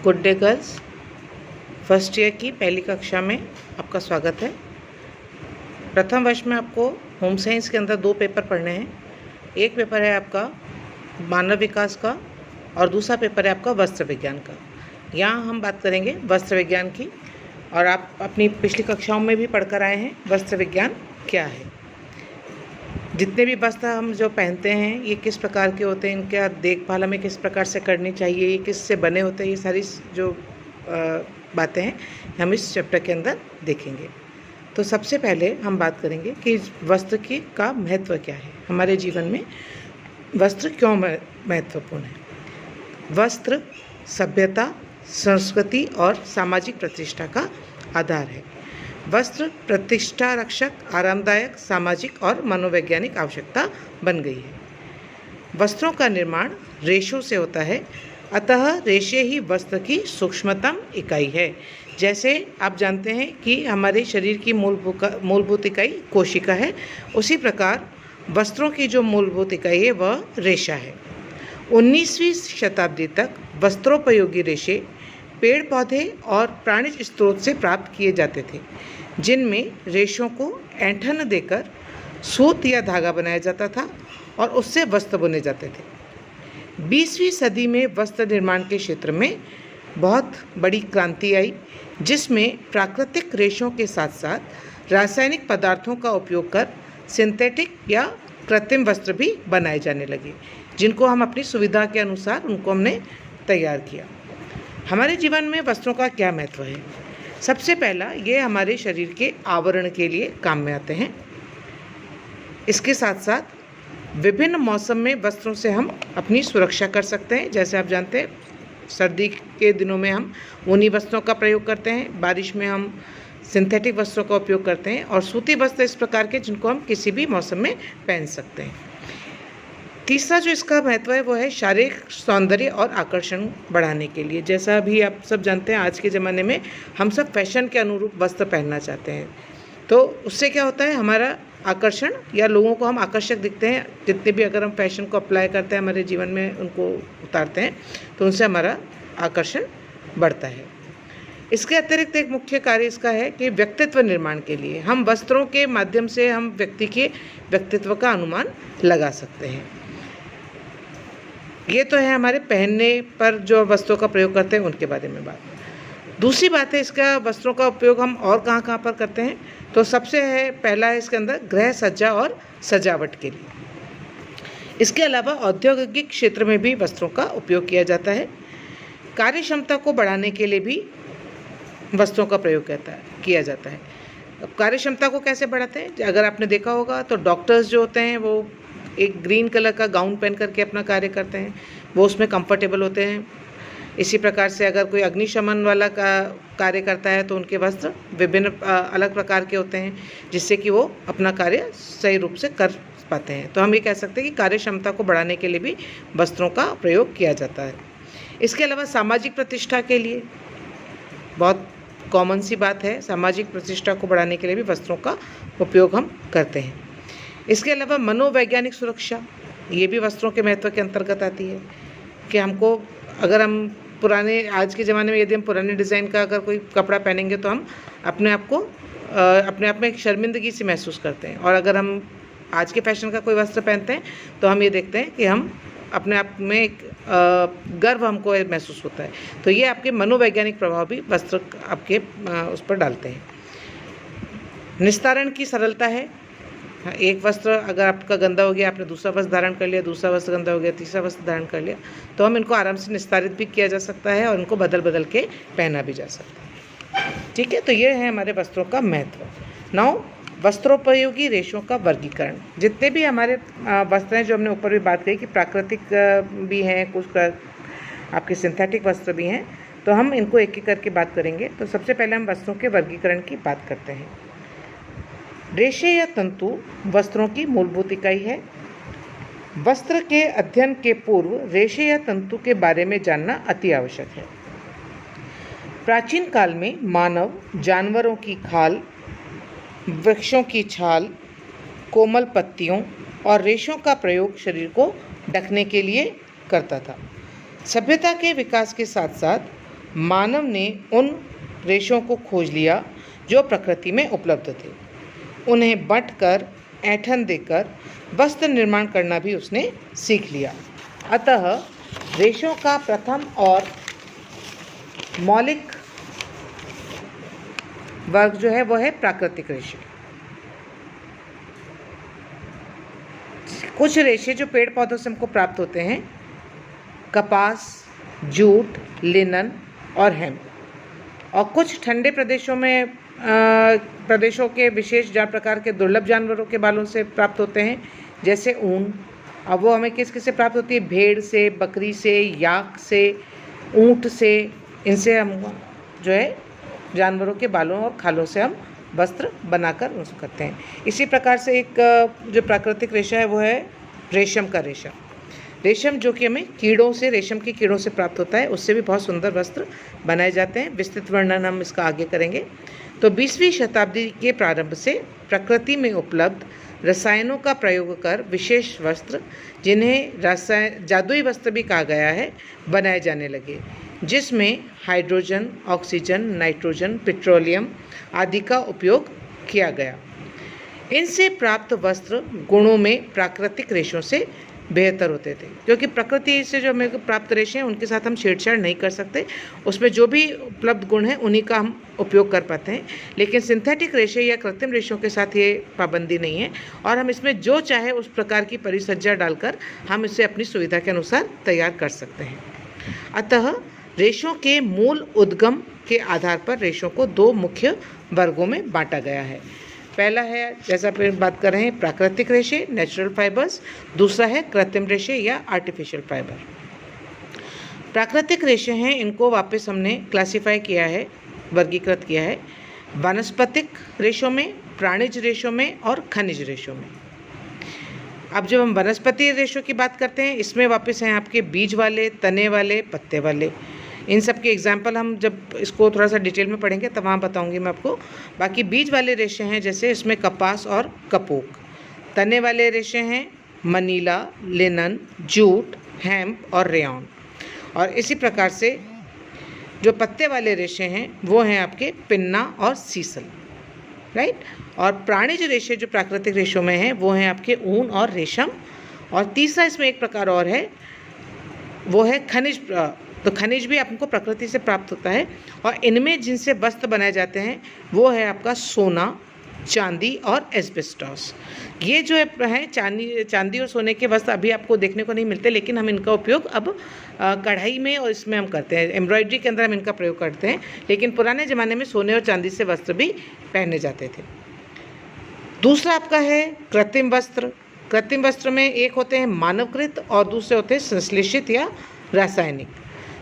Good day girls, first year की पहली कक्षा में आपका स्वागत है। प्रथम वर्ष में आपको होम साइंस के अंदर 2 पेपर पढ़ने हैं। एक पेपर है आपका मानव विकास का और दूसरा पेपर है आपका वस्त्र विज्ञान का। यहाँ हम बात करेंगे वस्त्र विज्ञान की, और आप अपनी पिछली कक्षाओं में भी पढ़कर आए हैं वस्त्र विज्ञान क्या है। जितने भी वस्त्र हम जो पहनते हैं ये किस प्रकार के होते हैं, इनका देखभाल हमें किस प्रकार से करनी चाहिए, ये किस से बने होते हैं, ये सारी जो बातें हैं हम इस चैप्टर के अंदर देखेंगे। तो सबसे पहले हम बात करेंगे कि वस्त्र का महत्व क्या है, हमारे जीवन में वस्त्र क्यों महत्वपूर्ण है। वस्त्र सभ्यता, संस्कृति और सामाजिक प्रतिष्ठा का आधार है। वस्त्र प्रतिष्ठा रक्षक, आरामदायक, सामाजिक और मनोवैज्ञानिक आवश्यकता बन गई है। वस्त्रों का निर्माण रेशों से होता है, अतः रेशे ही वस्त्र की सूक्ष्मतम इकाई है। जैसे आप जानते हैं कि हमारे शरीर की मूलभूत इकाई कोशिका है, उसी प्रकार वस्त्रों की जो मूलभूत इकाई है वह रेशा है। 19वीं शताब्दी तक वस्त्रोपयोगी रेशे पेड़ पौधे और प्राणिज स्रोत से प्राप्त किए जाते थे, जिनमें रेशों को ऐंठन देकर सूत या धागा बनाया जाता था और उससे वस्त्र बुने जाते थे। 20वीं सदी में वस्त्र निर्माण के क्षेत्र में बहुत बड़ी क्रांति आई, जिसमें प्राकृतिक रेशों के साथ साथ रासायनिक पदार्थों का उपयोग कर सिंथेटिक या कृत्रिम वस्त्र भी बनाए जाने लगे, जिनको हम अपनी सुविधा के अनुसार उनको हमने तैयार किया। हमारे जीवन में वस्त्रों का क्या महत्व है। सबसे पहला, ये हमारे शरीर के आवरण के लिए काम में आते हैं। इसके साथ साथ विभिन्न मौसम में वस्त्रों से हम अपनी सुरक्षा कर सकते हैं। जैसे आप जानते हैं सर्दी के दिनों में हम ऊनी वस्त्रों का प्रयोग करते हैं, बारिश में हम सिंथेटिक वस्त्रों का उपयोग करते हैं, और सूती वस्त्र इस प्रकार के जिनको हम किसी भी मौसम में पहन सकते हैं। तीसरा जो इसका महत्व है वो है शारीरिक सौंदर्य और आकर्षण बढ़ाने के लिए। जैसा अभी आप सब जानते हैं आज के ज़माने में हम सब फैशन के अनुरूप वस्त्र पहनना चाहते हैं, तो उससे क्या होता है हमारा आकर्षण, या लोगों को हम आकर्षक दिखते हैं। जितने भी अगर हम फैशन को अप्लाई करते हैं, हमारे जीवन में उनको उतारते हैं, तो उनसे हमारा आकर्षण बढ़ता है। इसके अतिरिक्त एक मुख्य कार्य इसका है कि व्यक्तित्व निर्माण के लिए हम वस्त्रों के माध्यम से हम व्यक्ति के व्यक्तित्व का अनुमान लगा सकते हैं। ये तो है हमारे पहनने पर जो वस्त्रों का प्रयोग करते हैं उनके बारे में बात। दूसरी बात है इसका वस्त्रों का उपयोग हम और कहाँ पर करते हैं, तो सबसे है पहला है इसके अंदर गृह सज्जा और सजावट के लिए। इसके अलावा औद्योगिक क्षेत्र में भी वस्त्रों का उपयोग किया जाता है। कार्य क्षमता को बढ़ाने के लिए भी वस्त्रों का प्रयोग किया जाता है। अब कार्य क्षमता को कैसे बढ़ाते हैं, अगर आपने देखा होगा तो डॉक्टर्स जो होते हैं वो एक ग्रीन कलर का गाउन पहन करके अपना कार्य करते हैं, वो उसमें कंफर्टेबल होते हैं। इसी प्रकार से अगर कोई अग्निशमन वाला का कार्य करता है तो उनके वस्त्र विभिन्न अलग प्रकार के होते हैं, जिससे कि वो अपना कार्य सही रूप से कर पाते हैं। तो हम ये कह सकते हैं कि कार्य क्षमता को बढ़ाने के लिए भी वस्त्रों का प्रयोग किया जाता है। इसके अलावा सामाजिक प्रतिष्ठा के लिए बहुत कॉमन सी बात है, सामाजिक प्रतिष्ठा को बढ़ाने के लिए भी वस्त्रों का उपयोग हम करते हैं। इसके अलावा मनोवैज्ञानिक सुरक्षा, ये भी वस्त्रों के महत्व के अंतर्गत आती है कि हमको अगर हम पुराने आज के ज़माने में यदि हम पुराने डिज़ाइन का अगर कोई कपड़ा पहनेंगे तो हम अपने आप में एक शर्मिंदगी सी महसूस करते हैं, और अगर हम आज के फैशन का कोई वस्त्र पहनते हैं तो हम ये देखते हैं कि हम अपने आप में एक गर्व हमको महसूस होता है। तो ये आपके मनोवैज्ञानिक प्रभाव भी वस्त्र आपके उस पर डालते हैं। निस्तारण की सरलता है, एक वस्त्र अगर आपका गंदा हो गया, आपने दूसरा वस्त्र धारण कर लिया, दूसरा वस्त्र गंदा हो गया, तीसरा वस्त्र धारण कर लिया, तो हम इनको आराम से निस्तारित भी किया जा सकता है और इनको बदल के पहना भी जा सकता है। ठीक है, तो ये है हमारे वस्त्रों का महत्व। नाउ वस्त्रोपयोगी रेशों का वर्गीकरण। जितने भी हमारे वस्त्र हैं जो हमने ऊपर भी बात करी कि प्राकृतिक भी हैं, कुछ आपके सिंथेटिक वस्त्र भी हैं, तो हम इनको एक एक करके बात करेंगे। तो सबसे पहले हम वस्त्रों के वर्गीकरण की बात करते हैं। रेशे या तंतु वस्त्रों की मूलभूत इकाई है। वस्त्र के अध्ययन के पूर्व रेशे या तंतु के बारे में जानना अति आवश्यक है। प्राचीन काल में मानव जानवरों की खाल, वृक्षों की छाल, कोमल पत्तियों और रेशों का प्रयोग शरीर को ढकने के लिए करता था। सभ्यता के विकास के साथ साथ मानव ने उन रेशों को खोज लिया जो प्रकृति में उपलब्ध थे। उन्हें बंटकर, ऐंठन देकर वस्त्र निर्माण करना भी उसने सीख लिया। अतः रेशों का प्रथम और मौलिक वर्ग जो है वो है प्राकृतिक रेशे। कुछ रेशे जो पेड़ पौधों से हमको प्राप्त होते हैं, कपास, जूट, लिनन और हेम्प, और कुछ ठंडे प्रदेशों के विशेष प्रकार के दुर्लभ जानवरों के बालों से प्राप्त होते हैं, जैसे ऊन। अब वो हमें किस से प्राप्त होती है? भेड़ से, बकरी से, याक से, ऊँट से। इनसे हम जो है जानवरों के बालों और खालों से हम वस्त्र बनाकर उसको करते हैं। इसी प्रकार से एक जो प्राकृतिक रेशा है वो है रेशम का रेशा। रेशम जो कि हमें कीड़ों से, रेशम के कीड़ों से प्राप्त होता है, उससे भी बहुत सुंदर वस्त्र बनाए जाते हैं। विस्तृत वर्णन हम इसका आगे करेंगे। तो 20वीं शताब्दी के प्रारंभ से प्रकृति में उपलब्ध रसायनों का प्रयोग कर विशेष वस्त्र, जिन्हें जादुई वस्त्र भी कहा गया है, बनाए जाने लगे, जिसमें हाइड्रोजन, ऑक्सीजन, नाइट्रोजन, पेट्रोलियम आदि का उपयोग किया गया। इनसे प्राप्त वस्त्र गुणों में प्राकृतिक रेशों से बेहतर होते थे, क्योंकि प्रकृति से जो हमें प्राप्त रेशे हैं उनके साथ हम छेड़छाड़ नहीं कर सकते। उसमें जो भी उपलब्ध गुण हैं उन्हीं का हम उपयोग कर पाते हैं। लेकिन सिंथेटिक रेशे या कृत्रिम रेशों के साथ ये पाबंदी नहीं है, और हम इसमें जो चाहे उस प्रकार की परिसज्जा डालकर हम इसे अपनी सुविधा के अनुसार तैयार कर सकते हैं। अतः रेशों के मूल उद्गम के आधार पर रेशों को दो मुख्य वर्गों में बांटा गया है। पहला है, जैसा फिर बात कर रहे हैं, प्राकृतिक रेशे, नेचुरल फाइबर्स। दूसरा है कृत्रिम रेशे या आर्टिफिशियल फाइबर। प्राकृतिक रेशे हैं, इनको वापस हमने क्लासिफाई किया है, वर्गीकृत किया है वनस्पतिक रेशों में, प्राणिज रेशों में और खनिज रेशों में। अब जब हम वनस्पति रेशों की बात करते हैं, इसमें वापस हैं आपके बीज वाले, तने वाले, पत्ते वाले। इन सब के एग्जाम्पल हम जब इसको थोड़ा सा डिटेल में पढ़ेंगे तब वहाँ बताऊँगी मैं आपको। बाकी बीज वाले रेशे हैं, जैसे इसमें कपास और कपूक। तने वाले रेशे हैं मनीला, लिनन, जूट, हेम्प और रेयॉन। और इसी प्रकार से जो पत्ते वाले रेशे हैं वो हैं आपके पिन्ना और सीसल, राइट। और प्राणिज रेशे जो प्राकृतिक रेशों में हैं वो हैं आपके ऊन और रेशम। और तीसरा इसमें एक प्रकार और है, वो है खनिज। तो खनिज भी आपको प्रकृति से प्राप्त होता है, और इनमें जिनसे वस्त्र बनाए जाते हैं वो है आपका सोना, चांदी और एस्बेस्टॉस। ये जो है चांदी और सोने के वस्त्र अभी आपको देखने को नहीं मिलते, लेकिन हम इनका उपयोग अब कढ़ाई में और इसमें हम करते हैं, एम्ब्रॉयडरी के अंदर हम इनका प्रयोग करते हैं। लेकिन पुराने ज़माने में सोने और चांदी से वस्त्र भी पहने जाते थे। दूसरा आपका है कृत्रिम वस्त्र। कृत्रिम वस्त्र में एक होते हैं मानवकृत और दूसरे होते हैं संश्लेषित या रासायनिक।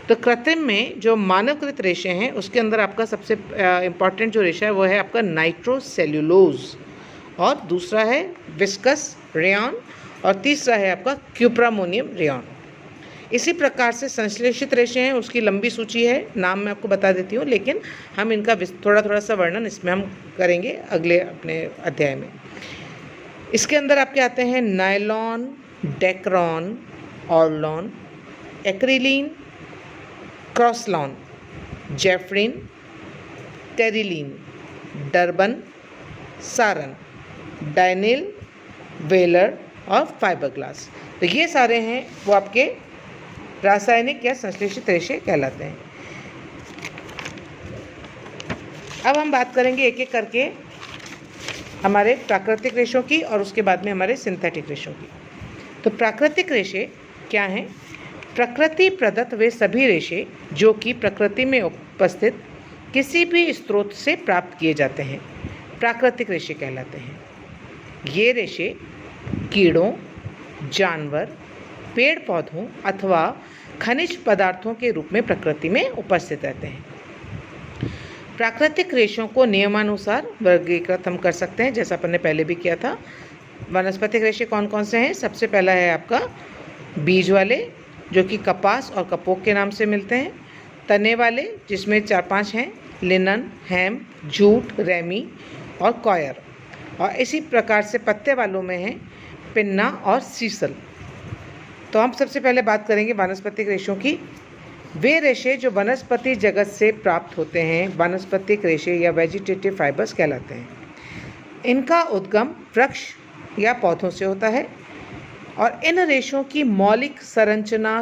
तो कृत्रिम में जो मानवकृत रेशे हैं उसके अंदर आपका सबसे इम्पॉर्टेंट जो रेशा है वो है आपका नाइट्रोसेल्यूलोज, और दूसरा है विस्कस रेयॉन, और तीसरा है आपका क्यूप्रामोनियम रेयॉन। इसी प्रकार से संश्लेषित रेशे हैं, उसकी लंबी सूची है, नाम मैं आपको बता देती हूँ, लेकिन हम इनका थोड़ा सा वर्णन इसमें हम करेंगे अगले अपने अध्याय में। इसके अंदर आपके आते हैं nylon, dacron, orlon, acrilan, crosslon, zefran, terylene, darvan, saran, dynel, verel और फाइबरग्लास। तो ये सारे हैं वो आपके रासायनिक या संश्लेषित रेशे कहलाते हैं। अब हम बात करेंगे एक एक करके हमारे प्राकृतिक रेशों की और उसके बाद में हमारे सिंथेटिक रेशों की। तो प्राकृतिक रेशे क्या हैं? प्रकृति प्रदत्त वे सभी रेशे जो कि प्रकृति में उपस्थित किसी भी स्रोत से प्राप्त किए जाते हैं प्राकृतिक रेशे कहलाते हैं। ये रेशे कीड़ों, जानवर, पेड़ पौधों अथवा खनिज पदार्थों के रूप में प्रकृति में उपस्थित रहते हैं। प्राकृतिक रेशों को नियमानुसार वर्गीकृत हम कर सकते हैं, जैसा अपन ने पहले भी किया था। वनस्पतिक रेशे कौन कौन से हैं? सबसे पहला है आपका बीज वाले, जो कि कपास और कपोक के नाम से मिलते हैं। तने वाले, जिसमें 4-5 हैं, लिनन, हेम्प, जूट, रेमी और कॉयर। और इसी प्रकार से पत्ते वालों में हैं पिन्ना और सीसल। तो हम सबसे पहले बात करेंगे वानस्पतिक रेशों की। वे रेशे जो वनस्पति जगत से प्राप्त होते हैं वानस्पतिक रेशे या वेजिटेटिव फाइबर्स कहलाते हैं। इनका उद्गम वृक्ष या पौधों से होता है और इन रेशों की मौलिक संरचना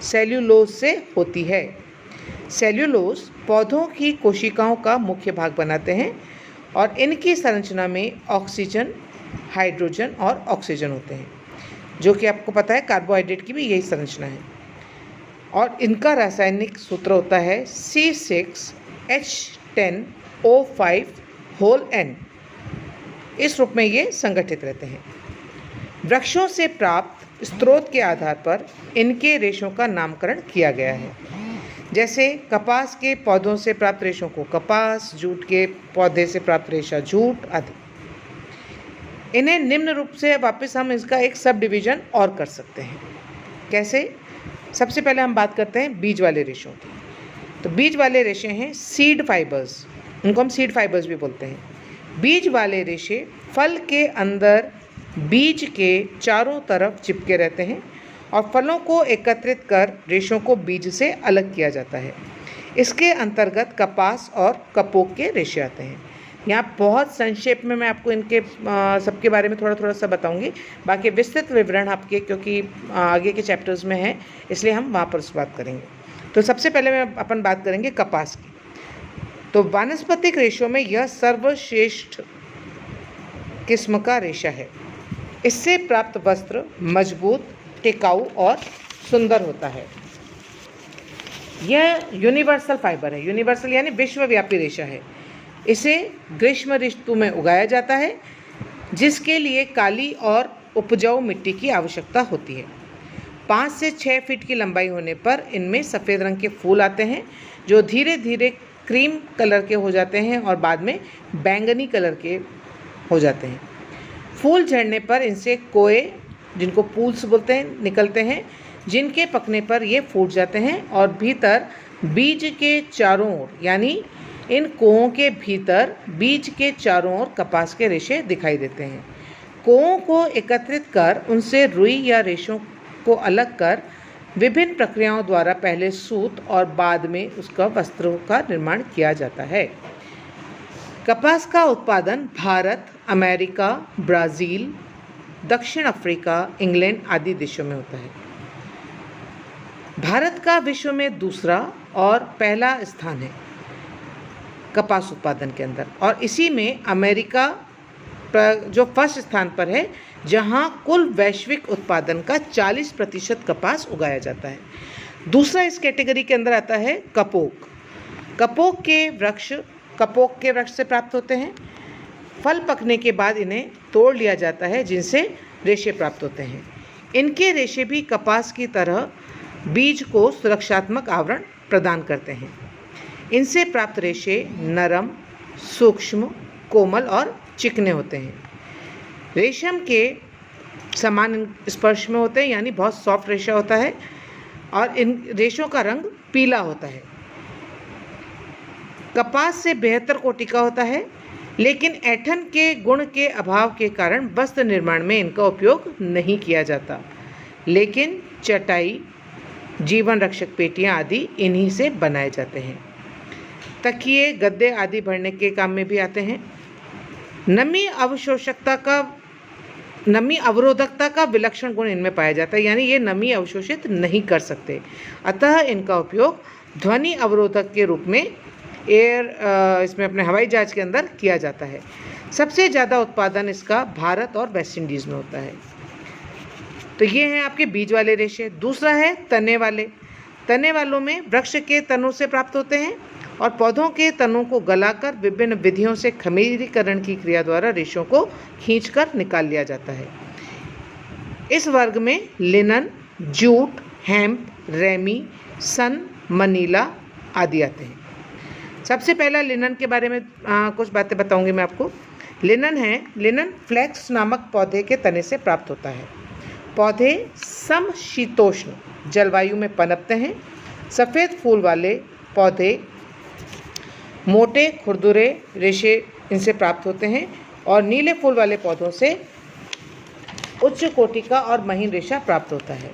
सेल्यूलोज से होती है। सेल्यूलोज पौधों की कोशिकाओं का मुख्य भाग बनाते हैं और इनकी संरचना में ऑक्सीजन, हाइड्रोजन और ऑक्सीजन होते हैं, जो कि आपको पता है कार्बोहाइड्रेट की भी यही संरचना है। और इनका रासायनिक सूत्र होता है C6H10O5N। इस रूप में ये संगठित रहते हैं। वृक्षों से प्राप्त स्रोत के आधार पर इनके रेशों का नामकरण किया गया है। जैसे कपास के पौधों से प्राप्त रेशों को कपास, जूट के पौधे से प्राप्त रेशा जूट आदि। इन्हें निम्न रूप से वापस हम इसका एक सब डिवीज़न और कर सकते हैं। कैसे? सबसे पहले हम बात करते हैं बीज वाले रेशों की। तो बीज वाले रेशे हैं सीड फाइबर्स, उनको हम सीड फाइबर्स भी बोलते हैं। बीज वाले रेशे फल के अंदर बीज के चारों तरफ चिपके रहते हैं और फलों को एकत्रित कर रेशों को बीज से अलग किया जाता है। इसके अंतर्गत कपास और कपोक के रेशे आते हैं। यहाँ बहुत संक्षेप में मैं आपको इनके सबके बारे में थोड़ा सा बताऊंगी। बाकी विस्तृत विवरण आपके क्योंकि आगे के चैप्टर्स में है, इसलिए हम वहाँ पर उस बात करेंगे। तो सबसे पहले अपन बात करेंगे कपास की। तो वानस्पतिक रेशों में यह सर्वश्रेष्ठ किस्म का रेशा है। इससे प्राप्त वस्त्र मजबूत, टिकाऊ और सुंदर होता है। यह यूनिवर्सल फाइबर है। यूनिवर्सल यानी विश्वव्यापी रेशा है। इसे ग्रीष्म ऋतु में उगाया जाता है, जिसके लिए काली और उपजाऊ मिट्टी की आवश्यकता होती है। 5 से 6 फीट की लंबाई होने पर इनमें सफ़ेद रंग के फूल आते हैं, जो धीरे धीरे क्रीम कलर के हो जाते हैं और बाद में बैंगनी कलर के हो जाते हैं। फूल झड़ने पर इनसे कोए, जिनको पूल्स बोलते हैं, निकलते हैं, जिनके पकने पर ये फूट जाते हैं और भीतर बीज के चारों ओर, यानी इन कोहों के भीतर बीज के चारों ओर कपास के रेशे दिखाई देते हैं। कोहों को एकत्रित कर उनसे रुई या रेशों को अलग कर विभिन्न प्रक्रियाओं द्वारा पहले सूत और बाद में उसका वस्त्रों का निर्माण किया जाता है। कपास का उत्पादन भारत, अमेरिका, ब्राज़ील, दक्षिण अफ्रीका, इंग्लैंड आदि देशों में होता है। भारत का विश्व में दूसरा और पहला स्थान है कपास उत्पादन के अंदर, और इसी में अमेरिका जो फर्स्ट स्थान पर है, जहां कुल वैश्विक उत्पादन का 40% कपास उगाया जाता है। दूसरा इस कैटेगरी के अंदर आता है कपोक। कपोक के वृक्ष से प्राप्त होते हैं। फल पकने के बाद इन्हें तोड़ लिया जाता है, जिनसे रेशे प्राप्त होते हैं। इनके रेशे भी कपास की तरह बीज को सुरक्षात्मक आवरण प्रदान करते हैं। इनसे प्राप्त रेशे नरम, सूक्ष्म, कोमल और चिकने होते हैं। रेशम के समान स्पर्श में होते हैं, यानी बहुत सॉफ्ट रेशा होता है और इन रेशों का रंग पीला होता है। कपास से बेहतर कोटि का होता है, लेकिन ऐंठन के गुण के अभाव के कारण वस्त्र निर्माण में इनका उपयोग नहीं किया जाता। लेकिन चटाई, जीवन रक्षक पेटियां आदि इन्हीं से बनाए जाते हैं। तकिए, गद्दे आदि भरने के काम में भी आते हैं। नमी अवरोधकता का विलक्षण गुण इनमें पाया जाता है, यानी ये नमी अवशोषित नहीं कर सकते। अतः इनका उपयोग ध्वनि अवरोधक के रूप में इसमें अपने हवाई जहाज के अंदर किया जाता है। सबसे ज़्यादा उत्पादन इसका भारत और वेस्ट इंडीज़ में होता है। तो ये हैं आपके बीज वाले रेशे। दूसरा है तने वाले। तने वालों में वृक्ष के तनों से प्राप्त होते हैं और पौधों के तनों को गलाकर विभिन्न विधियों से खमीरीकरण की क्रिया द्वारा रेशों को खींचकर निकाल लिया जाता है। इस वर्ग में लिनन, जूट, हेम्प, रेमी, सन, मनीला आदि आते हैं। सबसे पहला लिनन के बारे में कुछ बातें बताऊंगी मैं आपको। लिनन फ्लैक्स नामक पौधे के तने से प्राप्त होता है। पौधे समशीतोष्ण जलवायु में पनपते हैं। सफ़ेद फूल वाले पौधे मोटे खुरदुरे रेशे इनसे प्राप्त होते हैं और नीले फूल वाले पौधों से उच्च कोटि का और महीन रेशा प्राप्त होता है।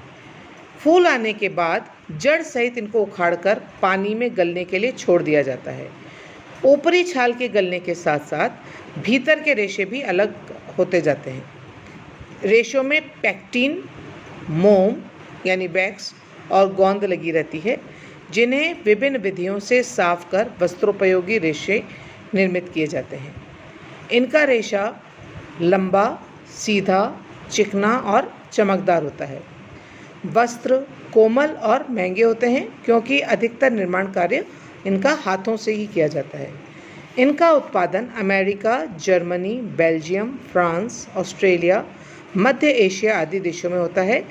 फूल आने के बाद जड़ सहित इनको उखाड़कर पानी में गलने के लिए छोड़ दिया जाता है। ऊपरी छाल के गलने के साथ साथ भीतर के रेशे भी अलग होते जाते हैं। रेशों में पैक्टिन, मोम यानी वैक्स और गोंद लगी रहती है, जिन्हें विभिन्न विधियों से साफ कर वस्त्रोपयोगी रेशे निर्मित किए जाते हैं। इनका रेशा लंबा, सीधा, चिकना और चमकदार होता है। वस्त्र कोमल और महंगे होते हैं क्योंकि अधिकतर निर्माण कार्य इनका हाथों से ही किया जाता है। इनका उत्पादन America, Germany, Belgium, France, Australia, मध्य एशिया आदि देशों में होता है,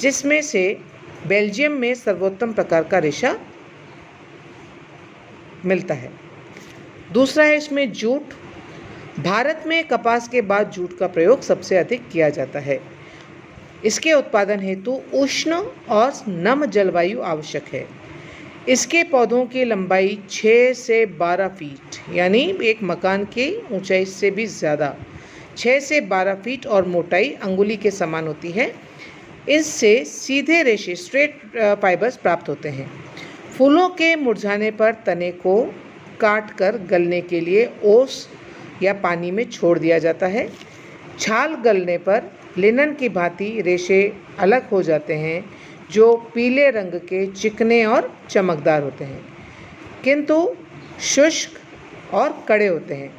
जिसमें से बेल्जियम में सर्वोत्तम प्रकार का रेशा मिलता है। दूसरा है इसमें जूट। भारत में कपास के बाद जूट का प्रयोग सबसे अधिक किया जाता है। इसके उत्पादन हेतु उष्ण और नम जलवायु आवश्यक है। इसके पौधों की लंबाई 6 से 12 फीट यानी एक मकान की ऊंचाई से भी ज़्यादा 6 से 12 फीट और मोटाई अंगुली के समान होती है। इससे सीधे रेशे स्ट्रेट फाइबर्स प्राप्त होते हैं। फूलों के मुरझाने पर तने को काट कर गलने के लिए ओस या पानी में छोड़ दिया जाता है। छाल गलने पर लिनन की भांति रेशे अलग हो जाते हैं, जो पीले रंग के चिकने और चमकदार होते हैं, किंतु शुष्क और कड़े होते हैं।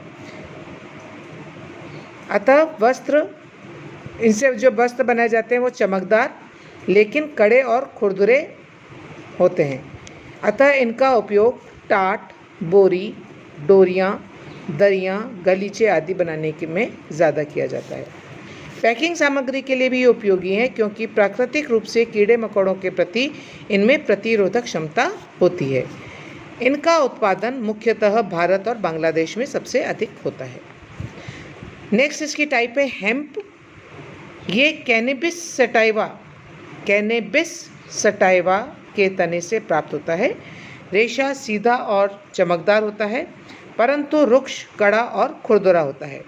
अतः इनसे जो वस्त्र बनाए जाते हैं वो चमकदार लेकिन कड़े और खुरदुरे होते हैं। अतः इनका उपयोग टाट, बोरी, डोरियाँ, दरियाँ, गलीचे आदि बनाने में ज़्यादा किया जाता है। पैकिंग सामग्री के लिए भी ये उपयोगी है क्योंकि प्राकृतिक रूप से कीड़े मकोड़ों के प्रति इनमें प्रतिरोधक क्षमता होती है। इनका उत्पादन मुख्यतः भारत और बांग्लादेश में सबसे अधिक होता है। नेक्स्ट इसकी टाइप है हेम्प। ये कैनेबिस सटाइवा के तने से प्राप्त होता है। रेशा सीधा और चमकदार होता है, परंतु रुक्ष, कड़ा और खुरदुरा होता है।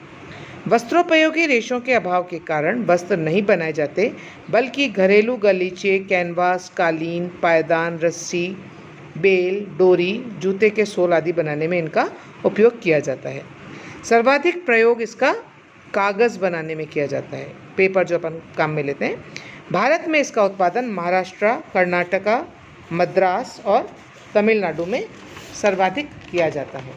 वस्त्रोपयोगी रेशों के अभाव के कारण वस्त्र नहीं बनाए जाते, बल्कि घरेलू गलीचे, कैनवास, कालीन, पायदान, रस्सी, बेल, डोरी, जूते के सोल आदि बनाने में इनका उपयोग किया जाता है। सर्वाधिक प्रयोग इसका कागज़ बनाने में किया जाता है, पेपर जो अपन काम में लेते हैं। भारत में इसका उत्पादन महाराष्ट्र, कर्नाटका, मद्रास और तमिलनाडु में सर्वाधिक किया जाता है।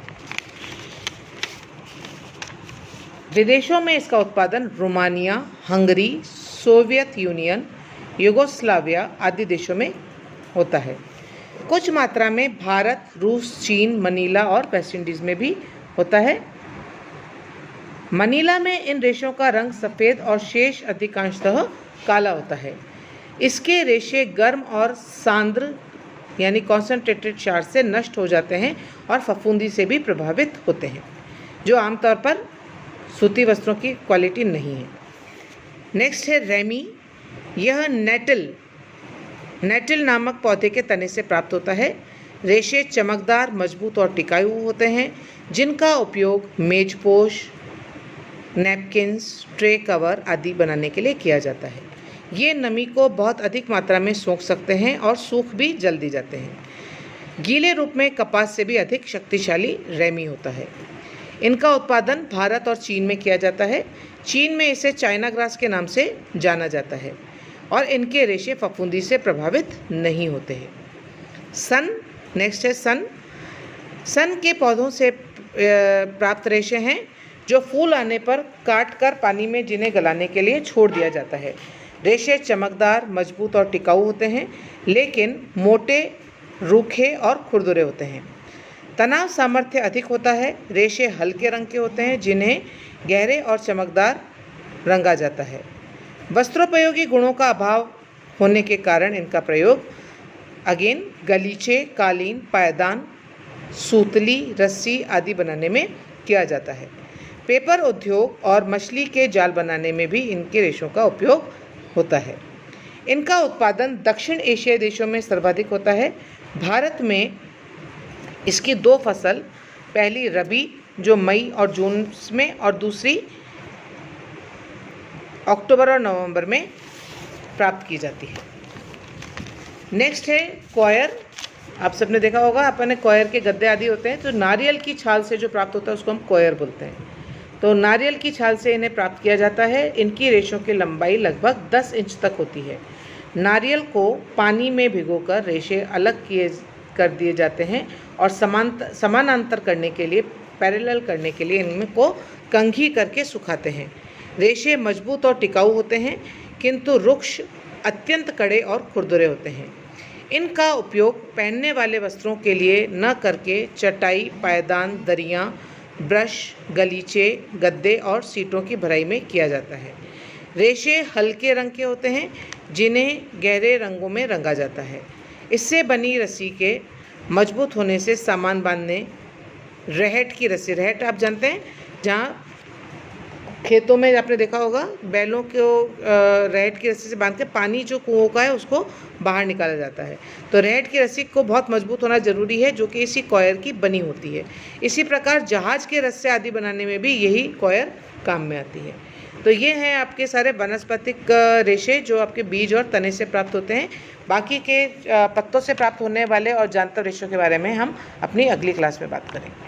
विदेशों में इसका उत्पादन Romania, Hungary, Soviet union, Yugoslavia आदि देशों में होता है। कुछ मात्रा में भारत, रूस, चीन, मनीला और वेस्ट इंडीज़ में भी होता है। मनीला में इन रेशों का रंग सफ़ेद और शेष अधिकांशतः काला होता है। इसके रेशे गर्म और सांद्र यानी कॉन्सेंट्रेटेड क्षार से नष्ट हो जाते हैं और फफूंदी से भी प्रभावित होते हैं, जो आमतौर पर सूती वस्त्रों की क्वालिटी नहीं है। नेक्स्ट है रेमी। यह नेटिल नामक पौधे के तने से प्राप्त होता है। रेशे चमकदार, मजबूत और टिकाऊ होते हैं, जिनका उपयोग मेजपोश, नैपकिन्स, ट्रे कवर आदि बनाने के लिए किया जाता है। ये नमी को बहुत अधिक मात्रा में सोख सकते हैं और सूख भी जल्दी जाते हैं। गीले रूप में कपास से भी अधिक शक्तिशाली रेमी होता है। इनका उत्पादन भारत और चीन में किया जाता है। चीन में इसे चाइना ग्रास के नाम से जाना जाता है और इनके रेशे फफूंदी से प्रभावित नहीं होते हैं। नेक्स्ट है सन के पौधों से प्राप्त रेशे हैं, जो फूल आने पर काट कर पानी में जिन्हें गलाने के लिए छोड़ दिया जाता है। रेशे चमकदार, मजबूत और टिकाऊ होते हैं, लेकिन मोटे, रूखे और खुरदुरे होते हैं। तनाव सामर्थ्य अधिक होता है। रेशे हल्के रंग के होते हैं, जिन्हें गहरे और चमकदार रंगा जाता है। वस्त्रोपयोगी गुणों का अभाव होने के कारण इनका प्रयोग गलीचे, कालीन, पायदान, सूतली, रस्सी आदि बनाने में किया जाता है। पेपर उद्योग और मछली के जाल बनाने में भी इनके रेशों का उपयोग होता है। इनका उत्पादन दक्षिण एशियाई देशों में सर्वाधिक होता है। भारत में इसकी दो फसल, पहली रबी जो मई और जून में और दूसरी अक्टूबर और नवंबर में प्राप्त की जाती है। नेक्स्ट है कॉयर। आप सबने देखा होगा, अपने कॉयर के गद्दे आदि होते हैं, तो नारियल की छाल से जो प्राप्त होता है उसको हम कॉयर बोलते हैं। तो नारियल की छाल से इन्हें प्राप्त किया जाता है। इनकी रेशों की लंबाई लगभग 10 इंच तक होती है। नारियल को पानी में भिगोकर रेशे अलग कर दिए जाते हैं और समानांतर करने के लिए, पैरेलल करने के लिए इनमें को कंघी करके सुखाते हैं। रेशे मजबूत और टिकाऊ होते हैं, किंतु रुक्ष अत्यंत कड़े और खुरदुरे होते हैं। इनका उपयोग पहनने वाले वस्त्रों के लिए न करके चटाई, पायदान, दरियाँ, ब्रश, गलीचे, गद्दे और सीटों की भराई में किया जाता है। रेशे हल्के रंग के होते हैं, जिन्हें गहरे रंगों में रंगा जाता है। इससे बनी रस्सी के मजबूत होने से सामान बांधने, रहट की रस्सी, रहट आप जानते हैं, जहाँ खेतों में आपने देखा होगा बैलों को रहट की रस्सी से बांध के पानी जो कुओं का है उसको बाहर निकाला जाता है। तो रहट की रस्सी को बहुत मजबूत होना ज़रूरी है, जो कि इसी कॉयर की बनी होती है। इसी प्रकार जहाज के रस्से आदि बनाने में भी यही कॉयर काम में आती है। तो ये हैं आपके सारे वानस्पतिक रेशे जो आपके बीज और तने से प्राप्त होते हैं। बाकी के पत्तों से प्राप्त होने वाले और जानतर रेशों के बारे में हम अपनी अगली क्लास में बात करेंगे।